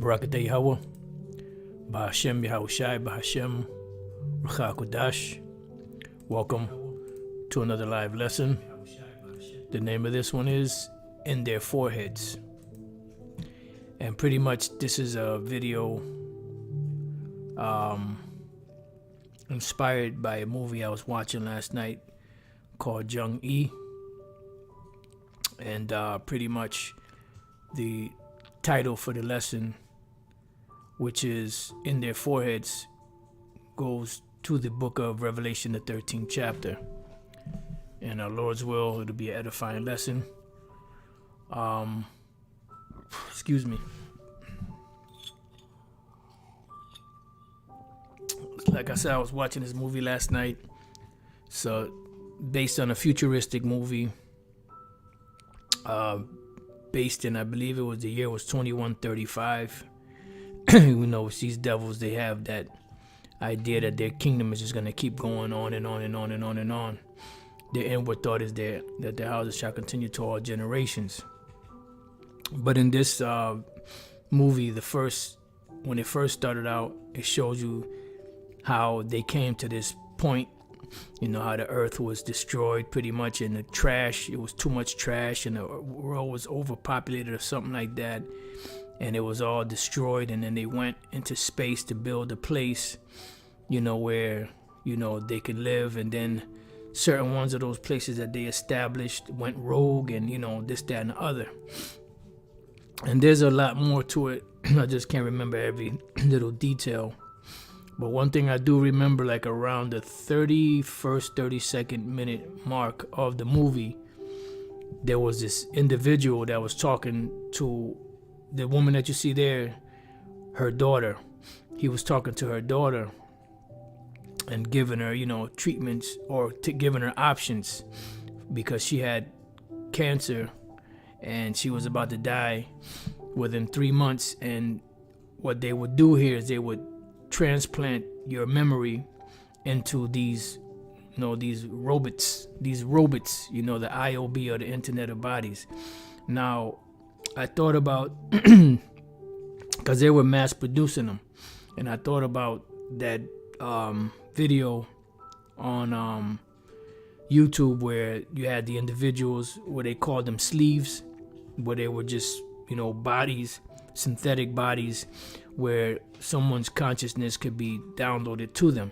Barakatah Yahweh, Bahashem Yahushai, Bahashem Ruchakudash. Welcome to another live lesson. The name of this one is In Their Foreheads. And pretty much this is a video inspired by a movie I was watching last night called Jung E. And pretty much the title for the lesson, which is In Their Foreheads, goes to the book of Revelation, the 13th chapter. And our Lord's will, it'll be an edifying lesson. Excuse me. Like I said, I was watching this movie last night. So, based on a futuristic movie, based in, I believe it was the year was 2135. You know, with these devils, they have that idea that their kingdom is just going to keep going on and on and on and on and on. Their inward thought is that their houses shall continue to all generations. But in this movie, when it first started out, it shows you how they came to this point. You know, how the earth was destroyed pretty much, and the trash, it was too much trash, and the world was overpopulated or something like that, and it was all destroyed. And then they went into space to build a place, you know, where, you know, they could live. And then certain ones of those places that they established went rogue, and, you know, this, that, and the other. And there's a lot more to it. I just can't remember every little detail. But one thing I do remember, like around the 32nd minute mark of the movie, there was this individual that was talking to the woman that you see there, her daughter. He was talking to her daughter and giving her, you know, treatments, or giving her options, because she had cancer and she was about to die within 3 months. And what they would do here is they would transplant your memory into these, you know, these robots, you know, the IOB, or the Internet of Bodies. Now, I thought about, because they were mass producing them, and I thought about that video on YouTube where you had the individuals where they called them sleeves, where they were just, you know, bodies, synthetic bodies, where someone's consciousness could be downloaded to them,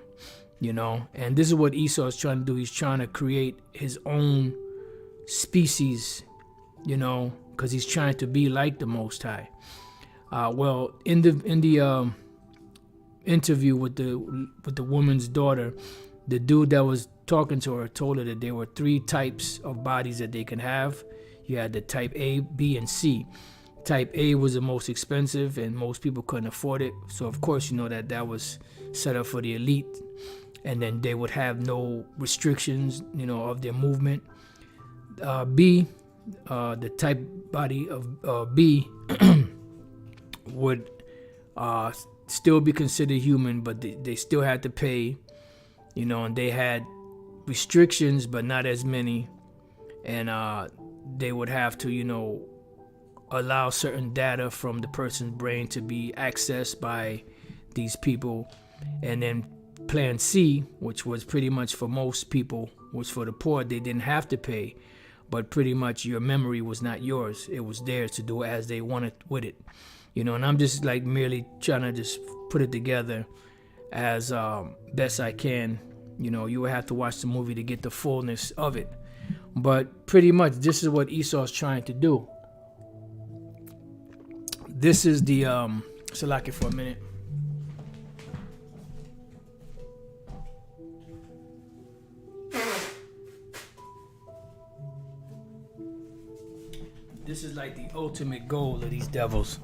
you know. And this is what Esau is trying to do. He's trying to create his own species, you know, because he's trying to be like the Most High. Well, in the interview with the woman's daughter, the dude that was talking to her told her that there were 3 types of bodies that they can have. You had the type A, B, and C. Type A was the most expensive, and most people couldn't afford it. So of course, you know, that was set up for the elite, and then they would have no restrictions, you know, of their movement. B, the type body of B would still be considered human, but they still had to pay, you know, and they had restrictions, but not as many. And they would have to, you know, allow certain data from the person's brain to be accessed by these people. And then plan C, which was pretty much for most people, was for the poor. They didn't have to pay, but pretty much your memory was not yours. It was theirs to do as they wanted with it, you know. And I'm just like merely trying to just put it together as best I can. You know, you would have to watch the movie to get the fullness of it. But pretty much this is what Esau's trying to do. This is the Salaki for a minute. This is like the ultimate goal of these devils,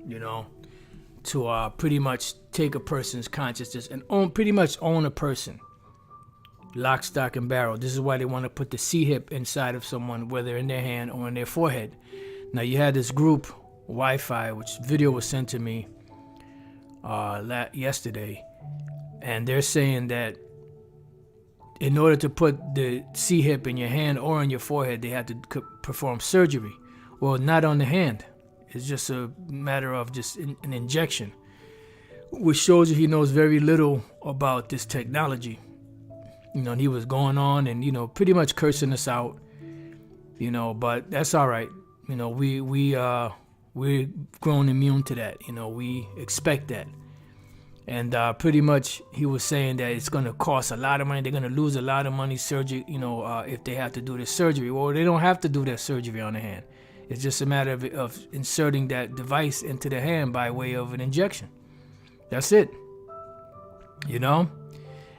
you know, to pretty much take a person's consciousness and pretty much own a person. Lock, stock, and barrel. This is why they want to put the C-hip inside of someone, whether in their hand or in their forehead. Now, you had this group, Wi-Fi, which video was sent to me yesterday, and they're saying that in order to put the C-hip in your hand or on your forehead, they had to perform surgery. Well, not on the hand. It's just a matter of just an injection, which shows you he knows very little about this technology. And he was going on and, pretty much cursing us out, but that's all right. We're grown immune to that. We expect that. And pretty much he was saying that it's going to cost a lot of money. They're going to lose a lot of money surgery, if they have to do this surgery. Well, they don't have to do that surgery on the hand. It's just a matter of inserting that device into the hand by way of an injection. That's it.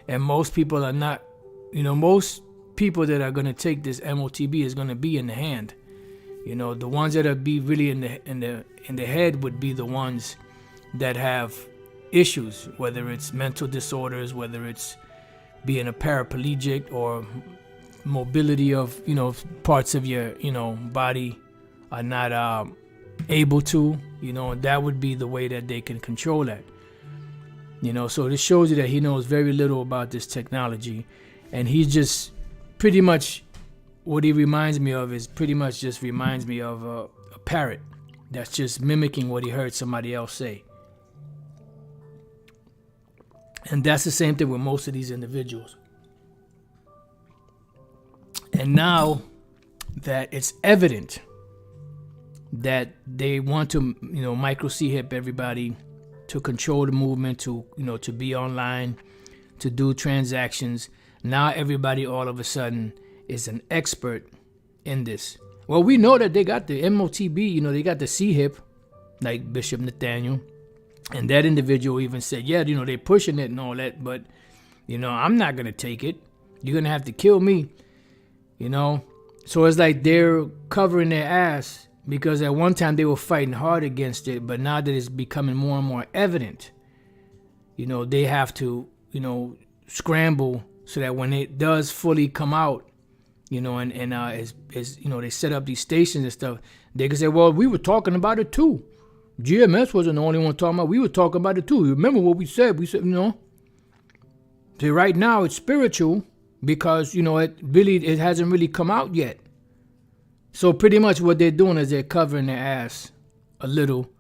And most people are not, most people that are going to take this MOTB is going to be in the hand. The ones that are be really in the head would be the ones that have issues, whether it's mental disorders, whether it's being a paraplegic or mobility of, parts of your, body are not able to, that would be the way that they can control that. So this shows you that he knows very little about this technology, and he just pretty much, what he reminds me of is pretty much just reminds me of a parrot that's just mimicking what he heard somebody else say. And that's the same thing with most of these individuals. And now that it's evident that they want to, micro C-hip everybody, to control the movement, to be online, to do transactions. Now everybody all of a sudden is an expert in this. Well, we know that they got the MOTB, they got the C-hip, like Bishop Nathaniel. And that individual even said, yeah, they're pushing it and all that, but, I'm not going to take it. You're going to have to kill me, So it's like they're covering their ass, because at one time they were fighting hard against it, but now that it's becoming more and more evident, they have to, scramble so that when it does fully come out, as they set up these stations and stuff, they can say, well, we were talking about it too. GMS wasn't the only one talking about it. We were talking about it too. Remember what we said? We said, So right now it's spiritual because, it hasn't really come out yet. So pretty much what they're doing is they're covering their ass a little,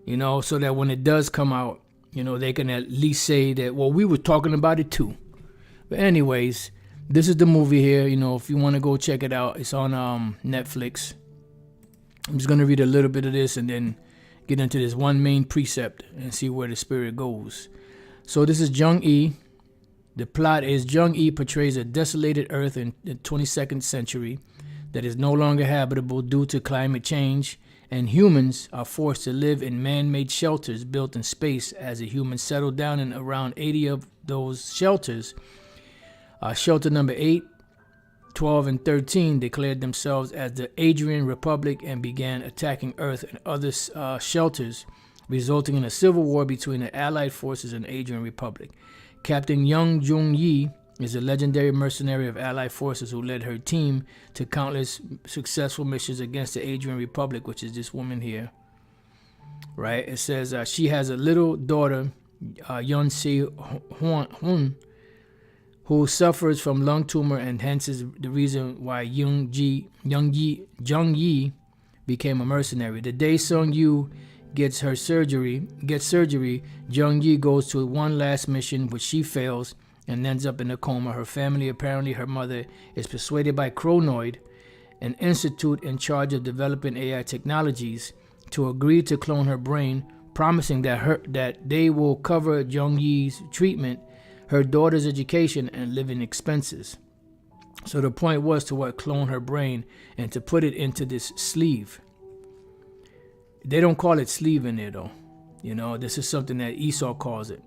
so that when it does come out, they can at least say that, well, we were talking about it too. But anyways, this is the movie here. If you want to go check it out, it's on Netflix. I'm just going to read a little bit of this and then get into this one main precept and see where the spirit goes. So this is Jung-E. The plot is Jung-E portrays a desolated Earth in the 22nd century that is no longer habitable due to climate change, and humans are forced to live in man-made shelters built in space. As the humans settle down in around 80 of those shelters, shelter number 8, 12, and 13 declared themselves as the Adrian Republic and began attacking Earth and other shelters, resulting in a civil war between the Allied forces and the Adrian Republic. Captain Young Jung-Yi is a legendary mercenary of Allied forces who led her team to countless successful missions against the Adrian Republic, which is this woman here. Right? It says she has a little daughter, Yun Se-hun, who suffers from lung tumor, and hence is the reason why Jung-Yi became a mercenary. The day Sung-Yu gets surgery, Jung-Yi goes to one last mission, which she fails and ends up in a coma. Her family, apparently her mother, is persuaded by Chronoid, an institute in charge of developing AI technologies, to agree to clone her brain, promising that they will cover Jung-Yi's treatment, her daughter's education, and living expenses. So the point was to clone her brain and to put it into this sleeve. They don't call it sleeve in there though. This is something that Esau calls it.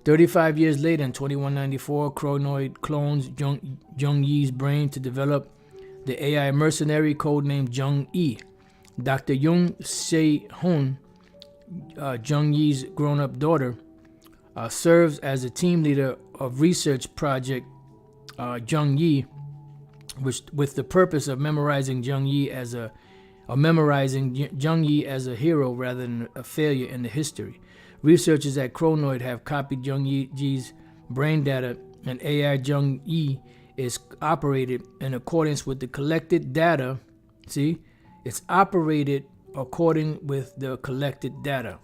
35 years later, in 2194, Chronoid clones Jung-Yi's brain to develop the AI mercenary codenamed Jung-E. Dr. Yoon Se-hun, Jung-Yi's grown-up daughter, serves as a team leader of research project Jung-Yi, which with the purpose of memorizing Jung-Yi as a hero rather than a failure in the history. Researchers at Chronoid have copied Jung-Yi's brain data and AI Jung E is operated in accordance with the collected data. See, it's operated according with the collected data,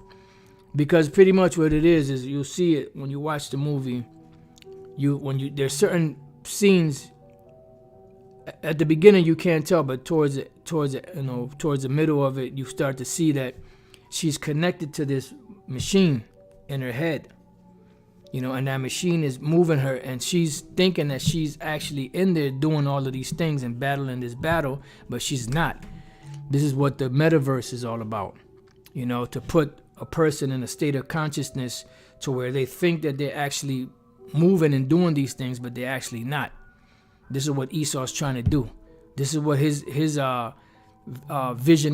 because pretty much what it is you'll see it when you watch the movie. There's certain scenes at the beginning you can't tell, but towards the middle of it, you start to see that she's connected to this machine in her head, and that machine is moving her, and she's thinking that she's actually in there doing all of these things and battling this battle, but she's not. This is what the metaverse is all about, to put a person in a state of consciousness to where they think that they're actually moving and doing these things, but they're actually not. This is what Esau's trying to do. This is what his vision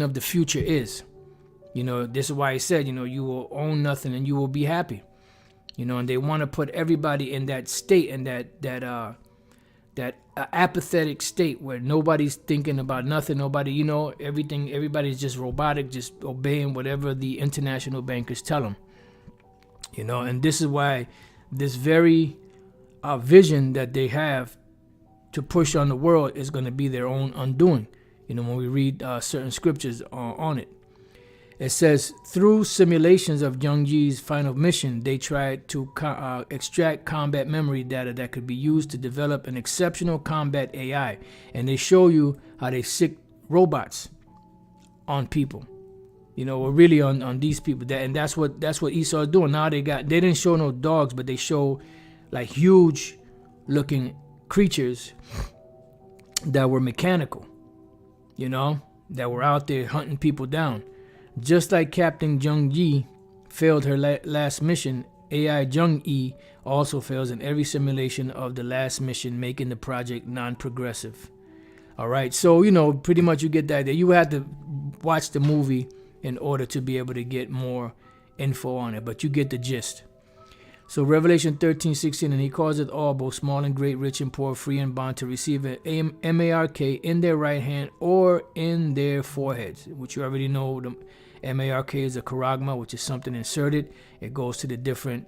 of the future is. This is why he said, you will own nothing and you will be happy. And they want to put everybody in that state, and that apathetic state where nobody's thinking about nothing. Nobody, everything. Everybody's just robotic, just obeying whatever the international bankers tell them. And this is why this very vision that they have to push on the world is going to be their own undoing. When we read certain scriptures on it. It says, through simulations of Jung Ji's final mission, they tried to extract combat memory data that could be used to develop an exceptional combat AI. And they show you how they sick robots on people, or really on these people. And that's what Esau is doing. Now they didn't show no dogs, but they show like huge looking creatures that were mechanical, that were out there hunting people down. Just like Captain Jung Ji failed her last mission, AI Jung E also fails in every simulation of the last mission, making the project non-progressive. All right, so pretty much you get that. You have to watch the movie in order to be able to get more info on it, but you get the gist. So Revelation 13:16, and he causeth all, both small and great, rich and poor, free and bond, to receive an mark in their right hand or in their foreheads, which you already know. The mark is a charagma, which is something inserted. It goes to the different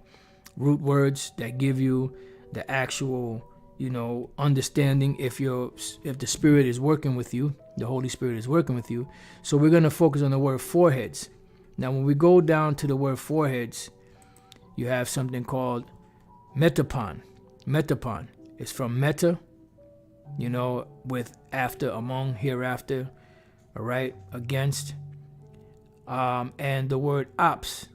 root words that give you the actual, understanding if the Spirit is working with you, the Holy Spirit is working with you. So we're going to focus on the word foreheads. Now, when we go down to the word foreheads, you have something called metapon. Metapon is from meta, with after, among, hereafter, all right, against, and the word opposite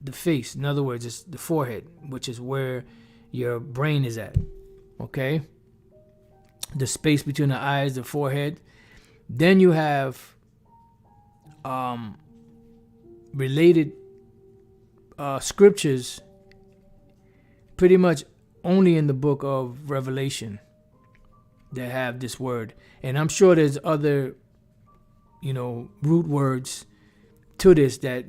the face. In other words, it's the forehead, which is where your brain is at, okay? The space between the eyes, the forehead. Then you have related scriptures pretty much only in the book of Revelation that have this word, and I'm sure there's other root words to this that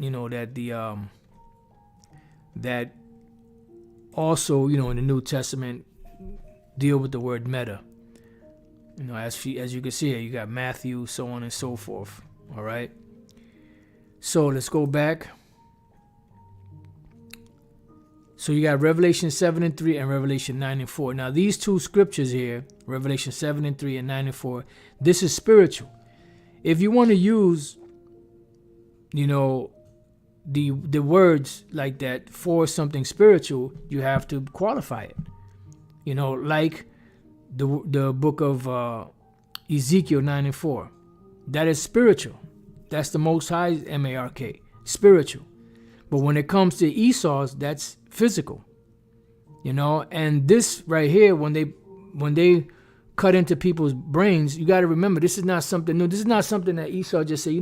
that also in the New Testament deal with the word meta. As you can see here, you got Matthew, so on and so forth. All right. So let's go back. So you got Revelation 7:3 and Revelation 9:4. Now these two scriptures here, Revelation 7:3 and 9:4, this is spiritual. If you want to use, the words like that for something spiritual, you have to qualify it. Like the book of Ezekiel 9:4. That is spiritual. That's the Most High's mark, spiritual. But when it comes to Esau's, that's physical. And this right here, when they cut into people's brains, you got to remember, this is not something new. This is not something that Esau just said,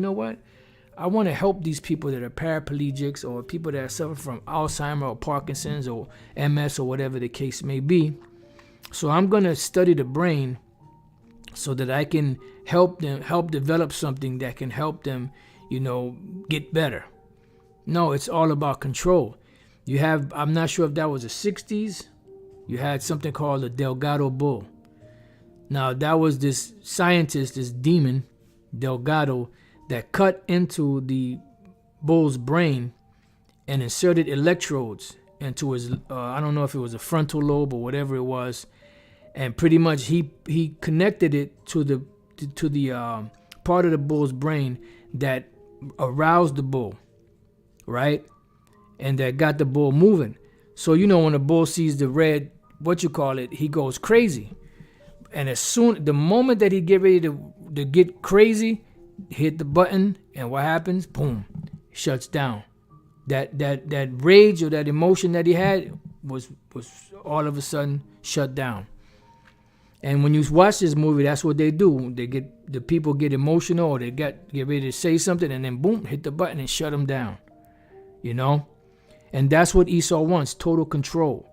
I want to help these people that are paraplegics or people that are suffering from Alzheimer's or Parkinson's or MS or whatever the case may be. So I'm going to study the brain so that I can help develop something that can help them, get better. No, it's all about control. I'm not sure if that was the 60s, you had something called the Delgado Bull. Now, that was this scientist, this demon, Delgado, that cut into the bull's brain and inserted electrodes into his, I don't know if it was a frontal lobe or whatever it was, and pretty much he connected it to the part of the bull's brain that aroused the bull, right, and that got the bull moving. So when a bull sees the red, he goes crazy, and the moment that he get ready to get crazy, hit the button, and what happens? Boom, shuts down. That rage or that emotion that he had was all of a sudden shut down. And when you watch this movie, that's what they do. The people get emotional, or they get ready to say something, and then boom, hit the button and shut them down. And that's what Esau wants, total control.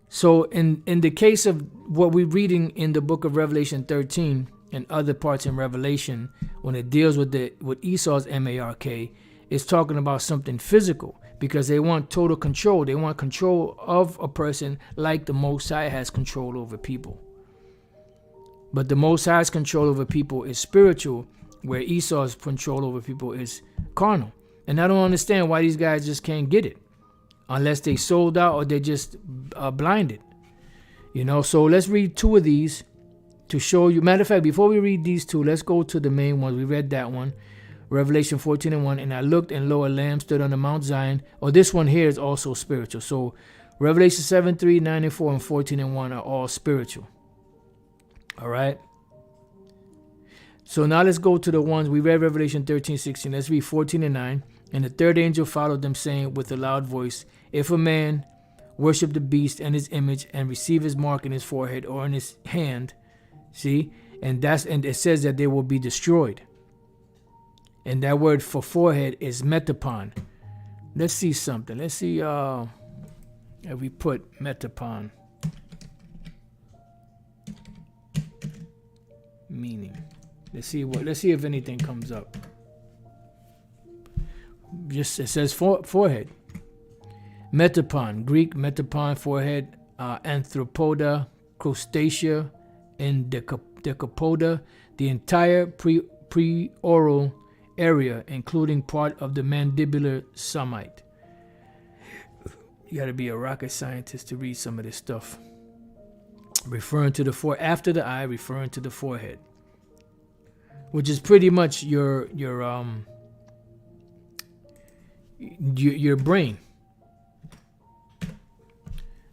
So in the case of what we're reading in the book of Revelation 13 and other parts in Revelation, when it deals with Esau's mark, it's talking about something physical, because they want total control. They want control of a person like the Most High has control over people. But the Most High's control over people is spiritual, where Esau's control over people is carnal. And I don't understand why these guys just can't get it, unless they sold out or they just blinded. So let's read two of these to show you. Matter of fact, before we read these two, let's go to the main ones. We read that one, Revelation 14:1. And I looked, and lo, a lamb stood on the Mount Zion. This one here is also spiritual. So Revelation 7:3, 9:4, and 14:1 are all spiritual. All right. So now let's go to the ones we read. Revelation 13:16. Let's read 14:9. And the third angel followed them, saying with a loud voice, if a man worship the beast and his image, and receive his mark in his forehead or in his hand, see, and it says that they will be destroyed. And that word for forehead is metapon. Let's see something. Let's see if we put metapon meaning. Let's see if anything comes up. Just it says forehead. Metapon, Greek metapon, forehead. Anthropoda, crustacea, and decapoda, the entire preoral area, including part of the mandibular summit. You got to be a rocket scientist to read some of this stuff. Referring to the after the eye, referring to the forehead, which is pretty much your brain.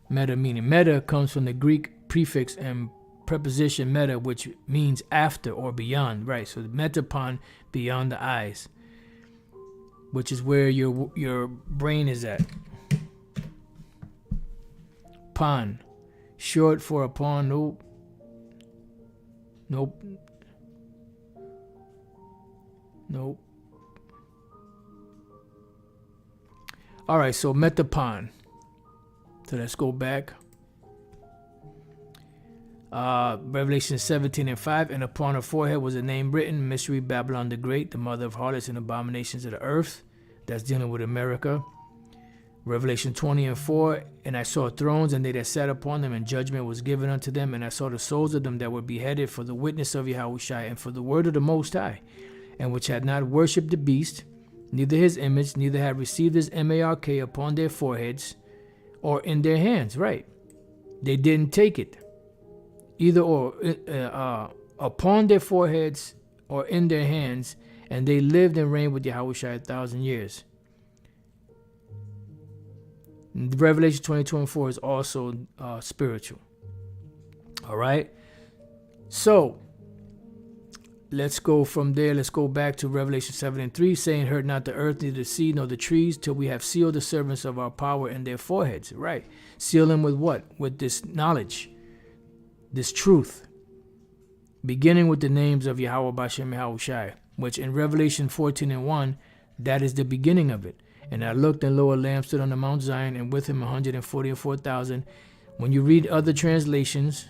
Meta meaning. Meta comes from the Greek prefix and preposition meta, which means after or beyond, right? So the metapon, beyond the eyes, which is where your brain is at. Pon, short for a pawn. Nope. All right, so metapon. So let's go back. Revelation 17:5. And upon her forehead was a name written, Mystery Babylon the Great, the mother of harlots and abominations of the earth. That's dealing with America. Revelation 20:4. And I saw thrones, and they that sat upon them, and judgment was given unto them. And I saw the souls of them that were beheaded for the witness of Yahushua and for the word of the Most High, and which had not worshipped the beast, neither his image, neither had received his mark upon their foreheads or in their hands. Right. They didn't take it. Either or upon their foreheads or in their hands, and they lived and reigned with Yahushua 1,000 years. Revelation 20:24 is also spiritual. All right. So let's go from there. Let's go back to Revelation 7:3, saying, heard not the earth, neither the sea, nor the trees, till we have sealed the servants of our power in their foreheads. Right. Seal them with what? With this knowledge, this truth, beginning with the names of Yahweh Bashem Yahushai, which in Revelation 14:1, that is the beginning of it. And I looked, and lo, a lamb stood on the Mount Zion, and with him 144,000. When you read other translations,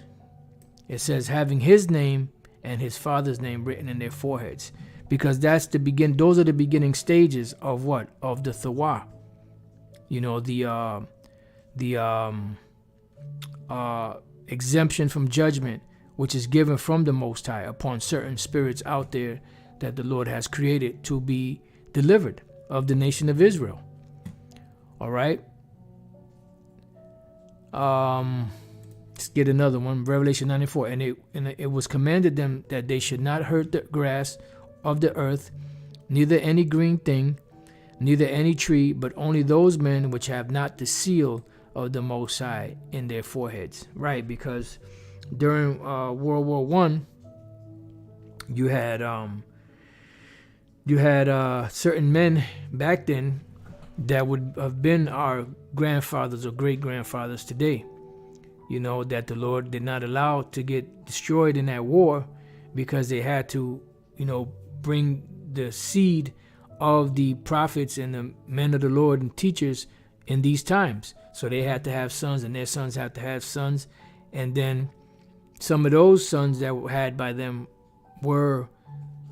it says having his name and his father's name written in their foreheads, because that's those are the beginning stages of what? Of the Thawa. The exemption from judgment, which is given from the Most High upon certain spirits out there that the Lord has created to be delivered of the nation of Israel. All right. Let's get another one. Revelation 94. And it was commanded them that they should not hurt the grass of the earth, neither any green thing, neither any tree, but only those men which have not the seal of the Most High in their foreheads. Right, because during World War One, you had certain men back then that would have been our grandfathers or great grandfathers today, that the Lord did not allow to get destroyed in that war, because they had to, bring the seed of the prophets and the men of the Lord and teachers in these times. So they had to have sons, and their sons had to have sons. And then some of those sons that were had by them were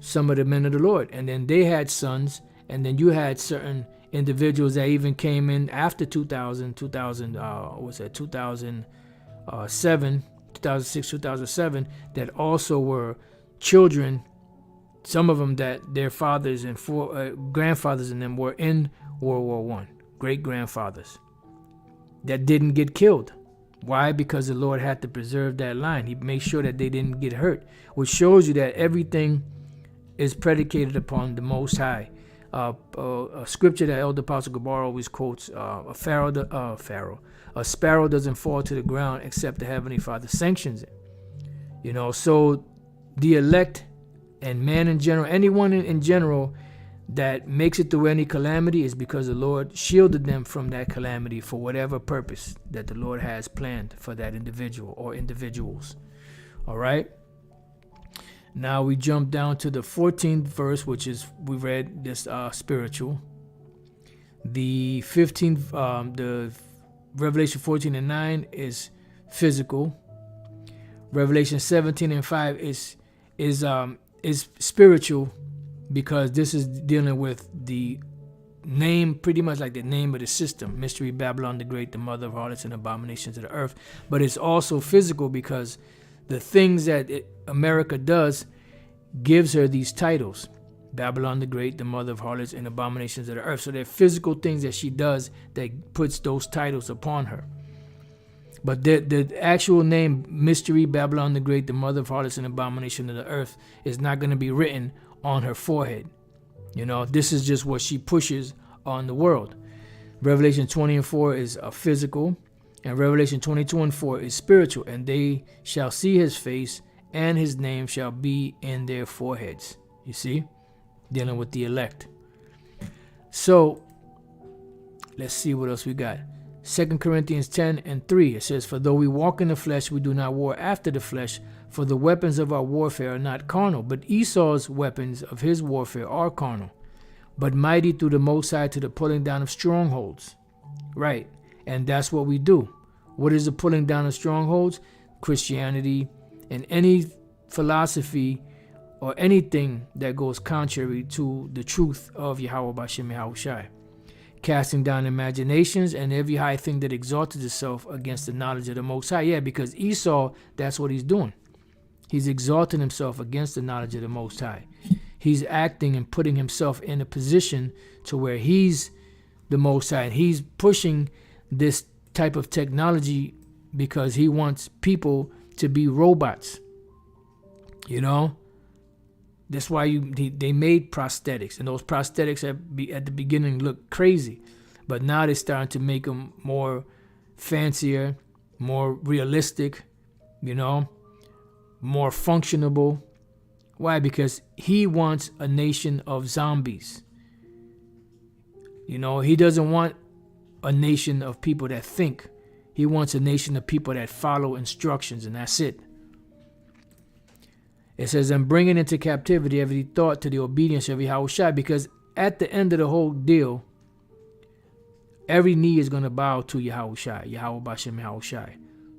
some of the men of the Lord. And then they had sons, and then you had certain individuals that even came in after 2006, 2007, that also were children, some of them that their fathers and grandfathers in them were in World War One, great grandfathers that didn't get killed. Why? Because the Lord had to preserve that line. He made sure that they didn't get hurt, which shows you that everything is predicated upon the Most High. A scripture that Elder Apostle Gabar always quotes: a sparrow doesn't fall to the ground except the Heavenly Father sanctions it. So the elect and man in general, anyone in general that makes it through any calamity, is because the Lord shielded them from that calamity for whatever purpose that the Lord has planned for that individual or individuals. All right. Now we jump down to the 14th verse, which is, we read this spiritual. The 15th, the Revelation 14 and 9 is physical. Revelation 17 and 5 is spiritual, because this is dealing with the name, pretty much like the name of the system, Mystery Babylon the Great, the mother of harlots and abominations of the earth. But it's also physical, because the things that America does gives her these titles: Babylon the Great, the mother of harlots and abominations of the earth. So they're physical things that she does that puts those titles upon her. But the actual name, Mystery Babylon the Great, the mother of harlots and abomination of the earth, is not going to be written on her forehead. This is just what she pushes on the world. Revelation 20 and 4 is a physical, and Revelation 22 and 4 is spiritual. And they shall see his face, and his name shall be in their foreheads. You see, dealing with the elect. So let's see what else we got. 2 Corinthians 10 and 3, it says, "For though we walk in the flesh, we do not war after the flesh. For the weapons of our warfare are not carnal, but Esau's weapons of his warfare are carnal, but mighty through the Most High to the pulling down of strongholds." Right, and that's what we do. What is the pulling down of strongholds? Christianity and any philosophy or anything that goes contrary to the truth of Yahweh Bashem Yahushai. Casting down imaginations and every high thing that exalted itself against the knowledge of the Most High. Yeah, because Esau, that's what he's doing. He's exalting himself against the knowledge of the Most High. He's acting and putting himself in a position to where he's the Most High. And he's pushing this type of technology because he wants people to be robots. That's why they made prosthetics, and those prosthetics at the beginning looked crazy, but now they're starting to make them more fancier, more realistic, more functionable. Why? Because he wants a nation of zombies. He doesn't want a nation of people that think. He wants a nation of people that follow instructions, and that's it. It says, "I'm bringing into captivity every thought to the obedience of Yahushua," because at the end of the whole deal, every knee is going to bow to Yahushua, Yahweh Bashem Yahushua,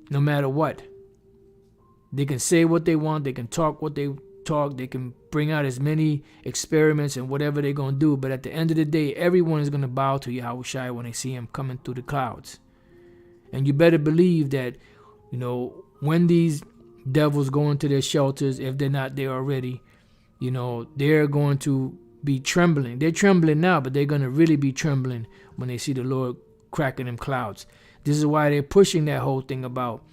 no matter what. They can say what they want, they can talk what they talk, they can bring out as many experiments and whatever they're going to do, but at the end of the day, everyone is going to bow to Yahushua when they see him coming through the clouds. And you better believe that, when these devils go into their shelters, if they're not there already, they're going to be trembling. They're trembling now, but they're going to really be trembling when they see the Lord cracking them clouds. This is why they're pushing that whole thing about,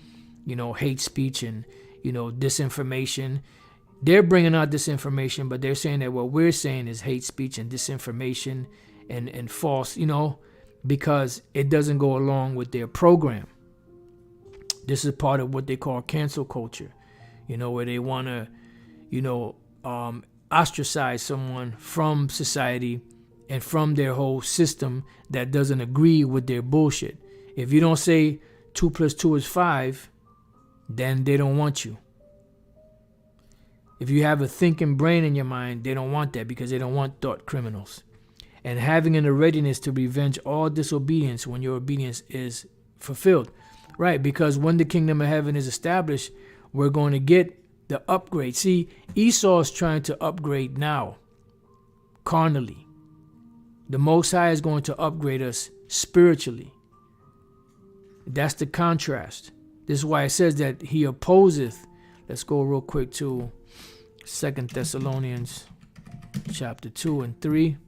hate speech and, disinformation. They're bringing out disinformation, but they're saying that what we're saying is hate speech and disinformation and false, because it doesn't go along with their program. This is part of what they call cancel culture, where they want to, ostracize someone from society and from their whole system that doesn't agree with their bullshit. If you don't say 2 + 2 is 5, then they don't want you. If you have a thinking brain in your mind, they don't want that because they don't want thought criminals. And having a readiness to revenge all disobedience when your obedience is fulfilled. Right, because when the kingdom of heaven is established, we're going to get the upgrade. See, Esau is trying to upgrade now, carnally. The Most High is going to upgrade us spiritually. That's the contrast. This is why it says that he opposeth. Let's go real quick to 2 Thessalonians chapter 2 and 3.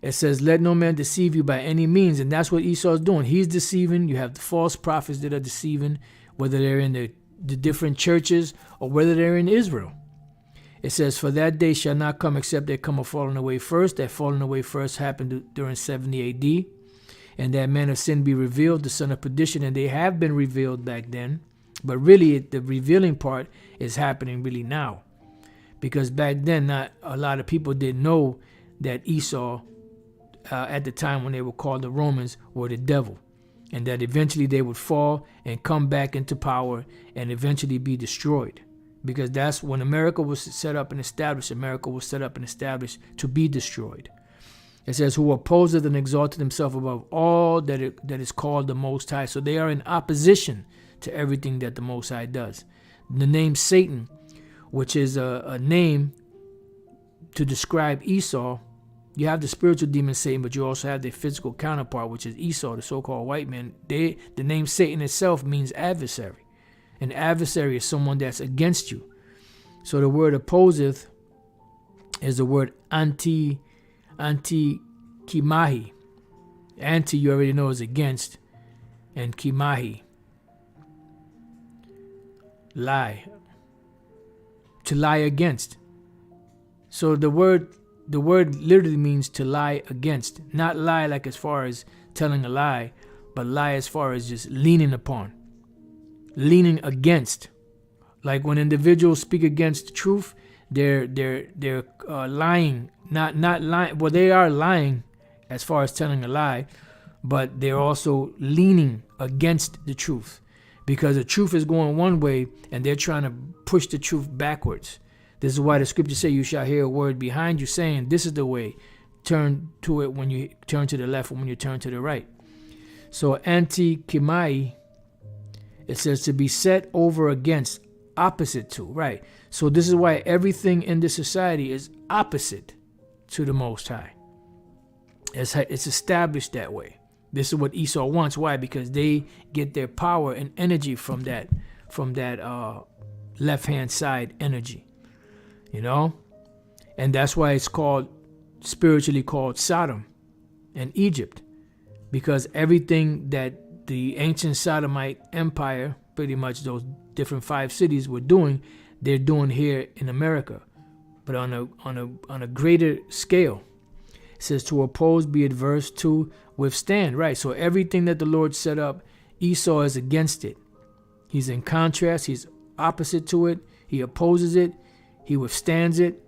It says, let no man deceive you by any means. And that's what Esau is doing. He's deceiving. You have the false prophets that are deceiving, whether they're in the different churches or whether they're in Israel. It says, for that day shall not come except there come a falling away first. That falling away first happened during 70 AD. And that man of sin be revealed, the son of perdition. And they have been revealed back then. But really, the revealing part is happening really now. Because back then, not a lot of people didn't know that Esau, at the time when they were called the Romans, were the devil, and that eventually they would fall and come back into power and eventually be destroyed, because that's when America was set up and established. America was set up and established to be destroyed. It says, who opposeth and exalted himself above all that is called the Most High. So they are in opposition to everything that the Most High does. The name Satan, which is a name to describe Esau. You have the spiritual demon Satan, but you also have the physical counterpart, which is Esau, the so-called white man. The name Satan itself means adversary. An adversary is someone that's against you. So the word opposeth is the word anti-kimahi. Anti, you already know, is against, and kimahi, lie. To lie against. So the word literally means to lie against. Not lie like as far as telling a lie, but lie as far as just leaning upon. Leaning against. Like when individuals speak against the truth, they're lying. Not lying. Well, they are lying as far as telling a lie, but they're also leaning against the truth. Because the truth is going one way and they're trying to push the truth backwards. This is why the scriptures say you shall hear a word behind you saying, this is the way. Turn to it when you turn to the left and when you turn to the right. So anti-kimai, it says to be set over against, opposite to, right? So this is why everything in this society is opposite to the Most High. It's established that way. This is what Esau wants. Why? Because they get their power and energy from that left-hand side energy. And that's why it's spiritually called Sodom and Egypt, because everything that the ancient Sodomite empire, pretty much those different 5 cities were doing, they're doing here in America, but on a greater scale. It says to oppose, be adverse to, withstand, right? So everything that the Lord set up, Esau is against it. He's in contrast. He's opposite to it. He opposes it. He withstands it.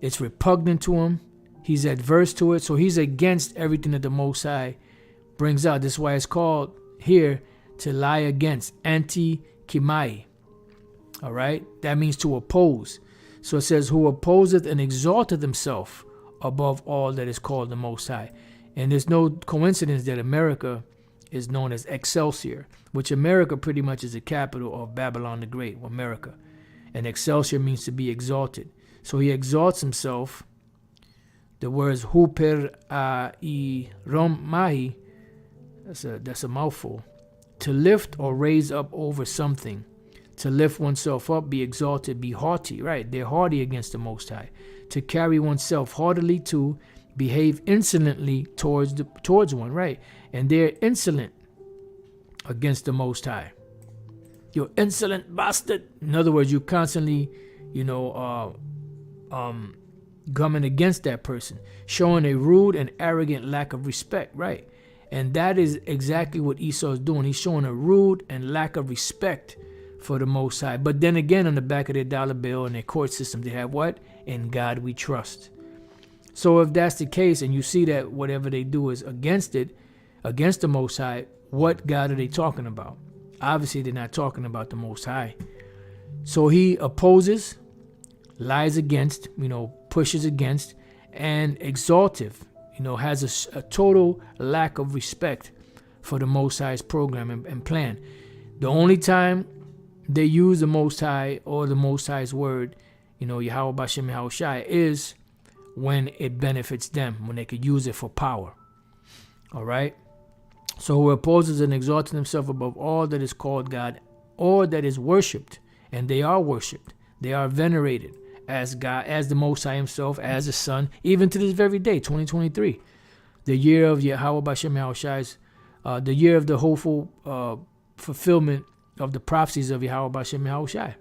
It's repugnant to him. He's adverse to it. So he's against everything that the Most High brings out. This is why it's called here to lie against, anti-kimai. All right? That means to oppose. So it says, who opposeth and exalteth himself above all that is called the Most High. And there's no coincidence that America is known as Excelsior, which America pretty much is the capital of Babylon the Great, America. And Excelsior means to be exalted. So he exalts himself. The words huper mahi, that's a mouthful. To lift or raise up over something. To lift oneself up, be exalted, be haughty. Right, they're haughty against the Most High. To carry oneself haughtily to, behave insolently towards one, right? And they're insolent against the Most High. You're insolent bastard. In other words, you constantly, coming against that person, showing a rude and arrogant lack of respect, right? And that is exactly what Esau is doing. He's showing a rude and lack of respect for the Most High. But then again, on the back of their dollar bill and their court system, they have what? In God we trust. So if that's the case, and you see that whatever they do is against the Most High, what God are they talking about? Obviously, they're not talking about the Most High. So he opposes, lies against, pushes against, and exaltive, has a total lack of respect for the Most High's program and plan. The only time they use the Most High or the Most High's word, Yahweh Bashem Yahweh Shai, is when it benefits them, when they could use it for power. All right? So who opposes and exalts himself above all that is called God or that is worshipped, and they are worshipped, they are venerated as God, as the Most High himself, as the Son, even to this very day, 2023, the year of Yahweh Bashem Yahweh Shai's, the year of the hopeful fulfillment of the prophecies of Yahweh Bashem Yahweh Shai.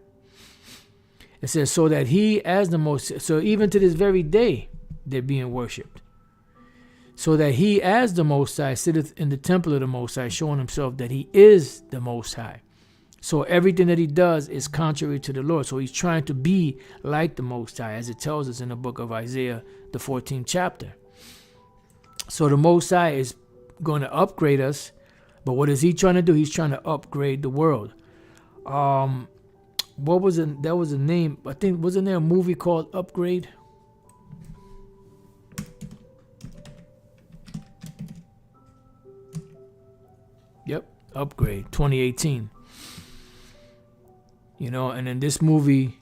It says, so that he as the Most, so even to this very day, they're being worshipped. So that he as the Most High sitteth in the temple of the Most High, showing himself that he is the Most High. So everything that he does is contrary to the Lord. So he's trying to be like the Most High, as it tells us in the book of Isaiah, the 14th chapter. So the Most High is going to upgrade us. But what is he trying to do? He's trying to upgrade the world. What was it? That was a name. I think, wasn't there a movie called Upgrade? Yep, Upgrade, 2018. And in this movie,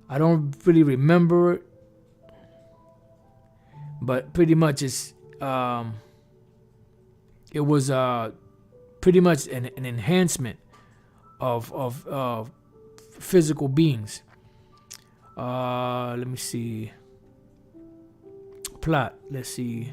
I don't really remember it, but pretty much it was pretty much an enhancement of physical beings. Let me see. Plot. Let's see.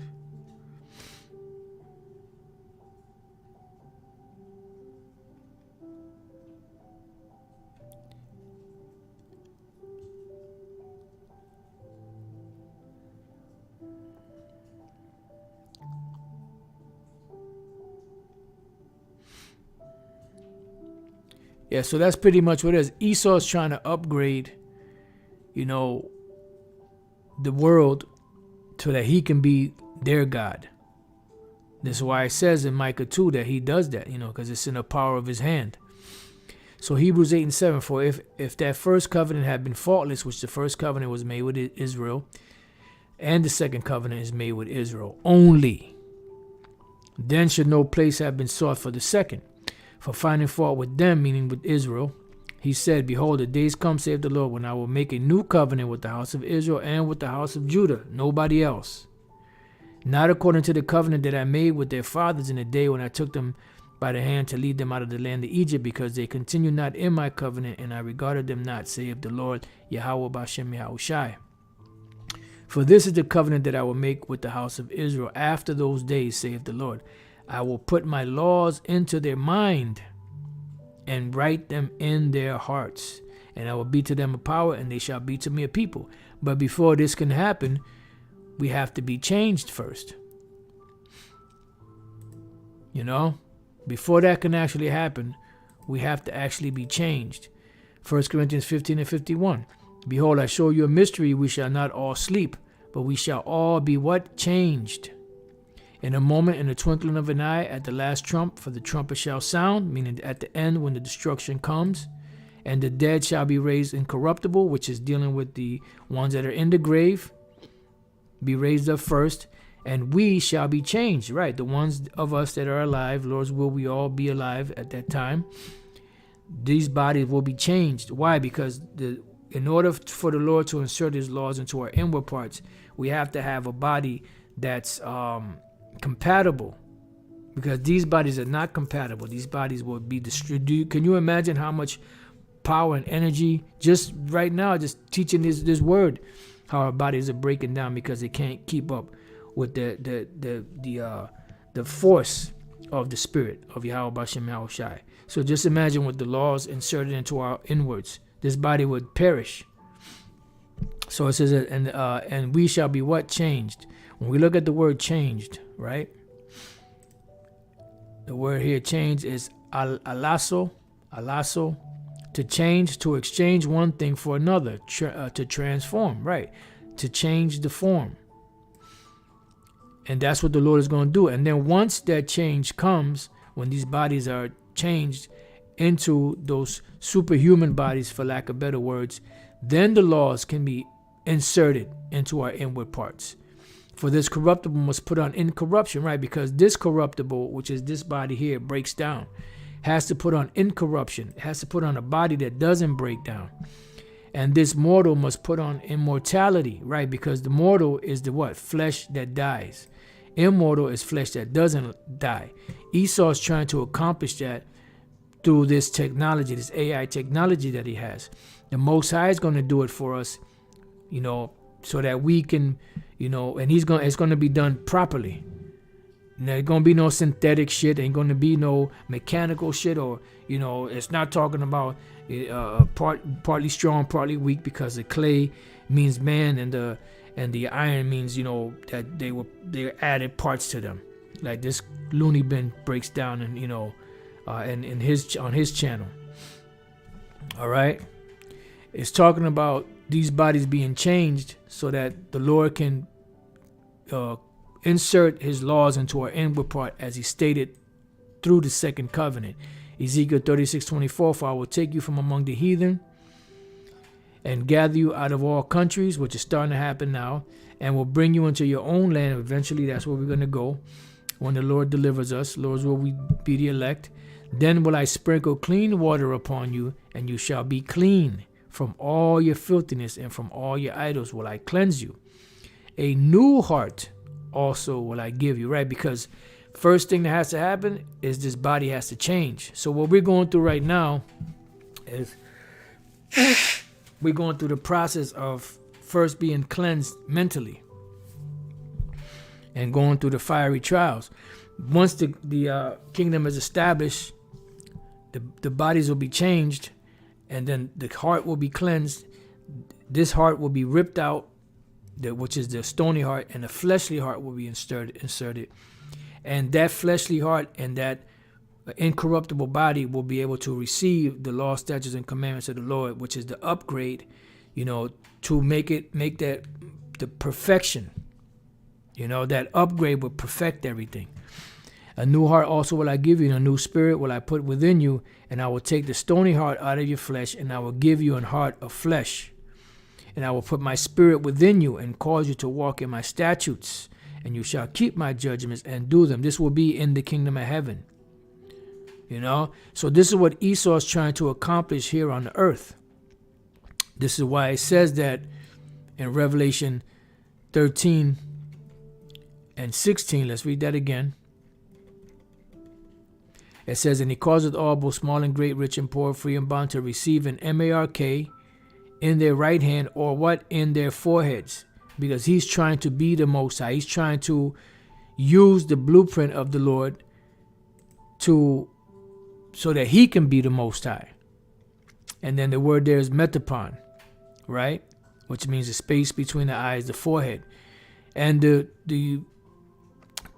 Yeah, so that's pretty much what it is. Esau's trying to upgrade, the world so that he can be their God. This is why it says in Micah 2 that he does that, because it's in the power of his hand. So Hebrews 8:7, for if that first covenant had been faultless, which the first covenant was made with Israel, and the second covenant is made with Israel only, then should no place have been sought for the second. For finding fault with them, meaning with Israel, he said, behold, the days come, saith the Lord, when I will make a new covenant with the house of Israel and with the house of Judah, nobody else. Not according to the covenant that I made with their fathers in the day when I took them by the hand to lead them out of the land of Egypt, because they continue not in my covenant, and I regarded them not, saith the Lord, Yahweh Bashem Yahweh Shai. For this is the covenant that I will make with the house of Israel after those days, saith the Lord. I will put my laws into their mind and write them in their hearts. And I will be to them a power, and they shall be to me a people. But before this can happen, we have to be changed first. Before that can actually happen, we have to actually be changed. 1 Corinthians 15:51. Behold, I show you a mystery. We shall not all sleep, but we shall all be what? Changed. In a moment, in the twinkling of an eye, at the last trump, for the trumpet shall sound, meaning at the end when the destruction comes, and the dead shall be raised incorruptible, which is dealing with the ones that are in the grave, be raised up first, and we shall be changed, right? The ones of us that are alive, Lord's will, we all be alive at that time. These bodies will be changed. Why? Because in order for the Lord to insert his laws into our inward parts, we have to have a body that's compatible, because these bodies are not compatible. These bodies will be destroyed. Can you imagine how much power and energy just right now, just teaching this word, how our bodies are breaking down because they can't keep up with the force of the spirit of Yahweh Bashem Yahweh Shai. So just imagine with the laws inserted into our inwards, this body would perish. So it says, and we shall be what? Changed. When we look at the word changed, right? The word here changed is alaso, to change, to exchange one thing for another, to transform, right? To change the form. And that's what the Lord is going to do. And then once that change comes, when these bodies are changed into those superhuman bodies, for lack of better words, then the laws can be inserted into our inward parts. For this corruptible must put on incorruption, right? Because this corruptible, which is this body here, breaks down, has to put on incorruption, has to put on a body that doesn't break down. And this mortal must put on immortality, right? Because the mortal is the what? Flesh that dies. Immortal is flesh that doesn't die. Esau is trying to accomplish that through this technology, this AI technology that he has. The Most High is going to do it for us, so that we can, and it's going to be done properly. There's going to be no synthetic shit. Ain't going to be no mechanical shit, or, it's not talking about partly strong, partly weak, because the clay means man and the iron means, that they added parts to them. Like this loony bin breaks down and, on his channel. All right. It's talking about these bodies being changed so that the Lord can insert his laws into our inward part, as he stated through the second covenant. Ezekiel 36:24, for I will take you from among the heathen and gather you out of all countries, which is starting to happen now, and will bring you into your own land. Eventually, that's where we're going to go when the Lord delivers us. Lord, will we be the elect? Then will I sprinkle clean water upon you, and you shall be clean. From all your filthiness and from all your idols will I cleanse you. A new heart also will I give you, right? Because first thing that has to happen is this body has to change. So what we're going through right now is we're going through the process of first being cleansed mentally and going through the fiery trials. Once the kingdom is established, the bodies will be changed, and then the heart will be cleansed. This heart will be ripped out, which is the stony heart, and the fleshly heart will be inserted. And that fleshly heart and that incorruptible body will be able to receive the law, statutes, and commandments of the Lord, which is the upgrade, to make that the perfection. That upgrade will perfect everything. A new heart also will I give you, and a new spirit will I put within you, and I will take the stony heart out of your flesh, and I will give you an heart of flesh. And I will put my spirit within you and cause you to walk in my statutes, and you shall keep my judgments and do them. This will be in the kingdom of heaven. So this is what Esau is trying to accomplish here on the earth. This is why it says that in Revelation 13 and 16, let's read that again. It says, and he causeth all, both small and great, rich and poor, free and bond, to receive an mark in their right hand, or what? In their foreheads. Because he's trying to be the Most High. He's trying to use the blueprint of the Lord so that he can be the Most High. And then the word there is metapon, right? Which means the space between the eyes, the forehead. And the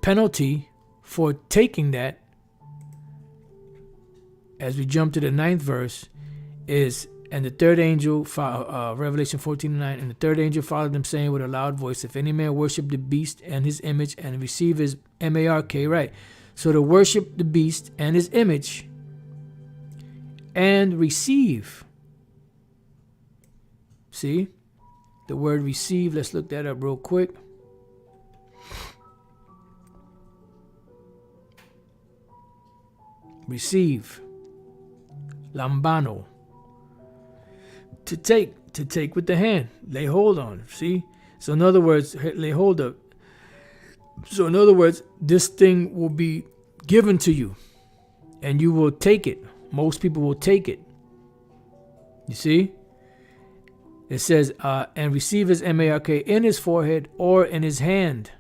penalty for taking that, as we jump to the 9th verse, is, and the third angel, Revelation 14:9, and the third angel followed them, saying with a loud voice, if any man worship the beast and his image and receive his mark, right? So to worship the beast and his image and receive. See? The word receive, let's look that up real quick. Receive. Lambano. To take with the hand. Lay hold on. See? So in other words, lay hold of. So in other words, this thing will be given to you, and you will take it. Most people will take it. You see? It says, and receive his mark in his forehead or in his hand.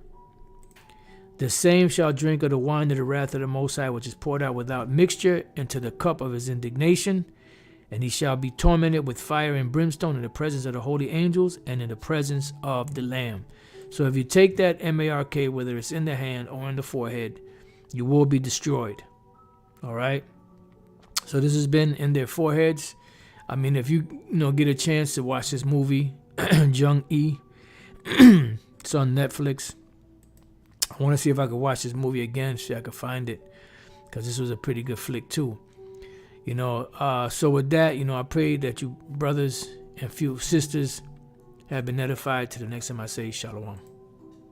The same shall drink of the wine of the wrath of the Most High, which is poured out without mixture into the cup of his indignation. And he shall be tormented with fire and brimstone in the presence of the holy angels and in the presence of the Lamb. So if you take that mark, whether it's in the hand or in the forehead, you will be destroyed. All right. So this has been in their foreheads. I mean, if you get a chance to watch this movie, Jung-E, it's on Netflix. I want to see if I could watch this movie again, see if I could find it, because this was a pretty good flick too. So with that, I pray that you brothers and few sisters have been edified. To the next time I say shalom.